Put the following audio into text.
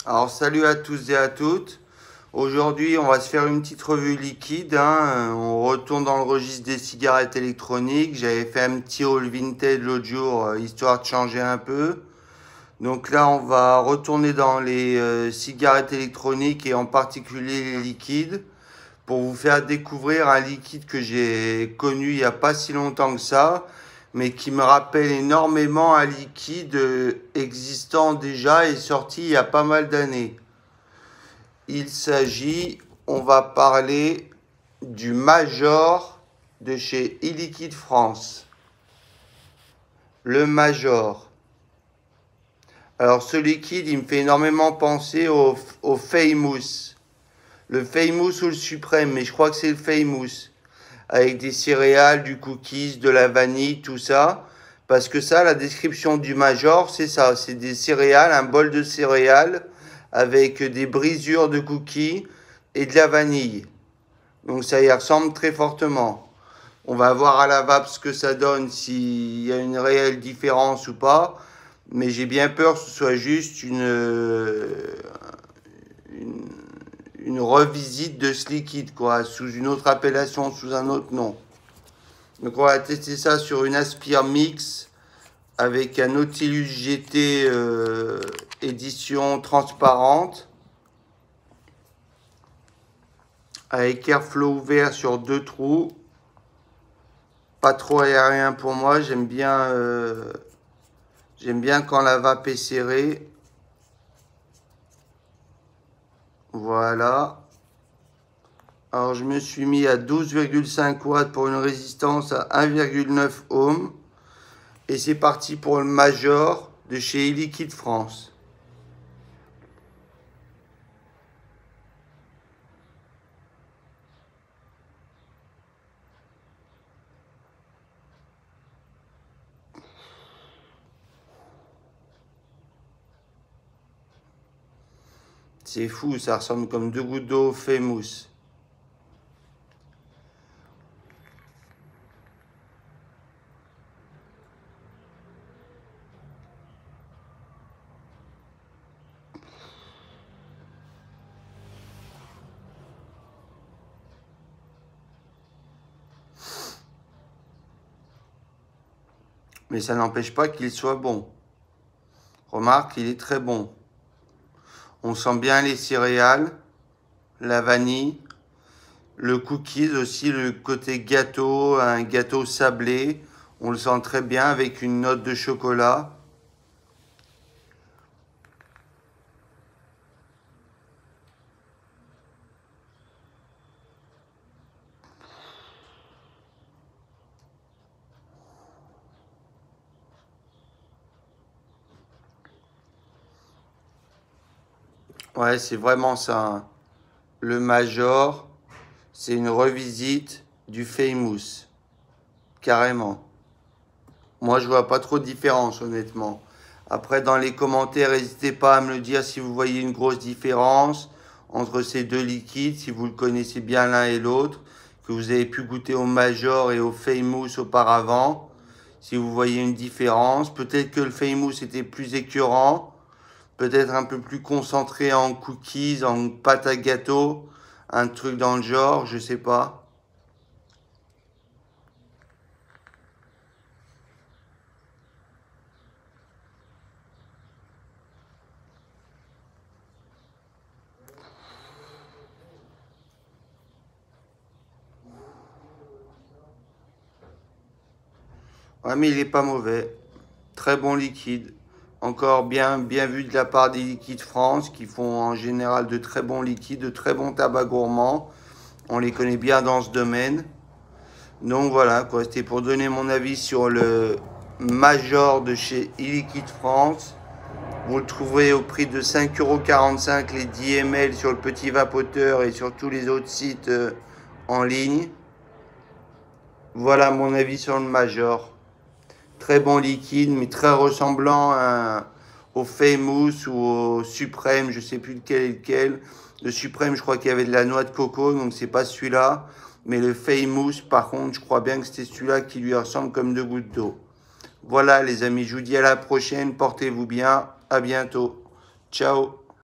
Alors salut à tous et à toutes. Aujourd'hui on va se faire une petite revue liquide, hein. On retourne dans le registre des cigarettes électroniques. J'avais fait un petit haul vintage l'autre jour, histoire de changer un peu. Donc là on va retourner dans les cigarettes électroniques et en particulier les liquides pour vous faire découvrir un liquide que j'ai connu il n'y a pas si longtemps que ça, mais qui me rappelle énormément un liquide existant déjà et sorti il y a pas mal d'années. Il s'agit, on va parler du Major de chez e-Liquide France. Le Major. Alors ce liquide, il me fait énormément penser au Famous. Le Famous ou le Suprême, mais je crois que c'est le Famous. Avec des céréales, du cookies, de la vanille, tout ça. Parce que ça, la description du Major, c'est ça. C'est des céréales, un bol de céréales avec des brisures de cookies et de la vanille. Donc ça y ressemble très fortement. On va voir à la vape ce que ça donne, s'il y a une réelle différence ou pas. Mais j'ai bien peur que ce soit juste une revisite de ce liquide, quoi, sous une autre appellation, sous un autre nom. Donc on va tester ça sur une Aspire Mix avec un Nautilus GT édition transparente, avec airflow ouvert sur 2 trous, pas trop aérien pour moi. J'aime bien quand la vape est serrée. Voilà. Alors je me suis mis à 12,5 watts pour une résistance à 1,9 ohm. Et c'est parti pour le Major de chez e-Liquide France. C'est fou, ça ressemble comme 2 gouttes d'eau fait mousse. Mais ça n'empêche pas qu'il soit bon. Remarque, il est très bon. On sent bien les céréales, la vanille, le cookies aussi, le côté gâteau, un gâteau sablé. On le sent très bien avec une note de chocolat. Ouais, c'est vraiment ça, hein. Le Major, c'est une revisite du Famous. Carrément. Moi, je vois pas trop de différence, honnêtement. Après, dans les commentaires, n'hésitez pas à me le dire si vous voyez une grosse différence entre ces deux liquides, si vous le connaissez bien l'un et l'autre, que vous avez pu goûter au Major et au Famous auparavant. Si vous voyez une différence, peut-être que le Famous était plus écœurant, peut-être un peu plus concentré en cookies, en pâte à gâteau, un truc dans le genre, je sais pas. Ouais, mais il est pas mauvais. Très bon liquide. Encore bien vu de la part des Liquides France qui font en général de très bons liquides, de très bons tabacs gourmands. On les connaît bien dans ce domaine. Donc voilà, quoi, c'était pour donner mon avis sur le Major de chez e-Liquide France. Vous le trouverez au prix de 5,45 € les 10 ml sur le petit vapoteur et sur tous les autres sites en ligne. Voilà mon avis sur le Major. Très bon liquide, mais très ressemblant au Famous ou au Suprême, je sais plus lequel est lequel. Le Suprême, je crois qu'il y avait de la noix de coco, donc c'est pas celui-là. Mais le Famous, par contre, je crois bien que c'était celui-là qui lui ressemble comme 2 gouttes d'eau. Voilà les amis, je vous dis à la prochaine, portez-vous bien, à bientôt. Ciao.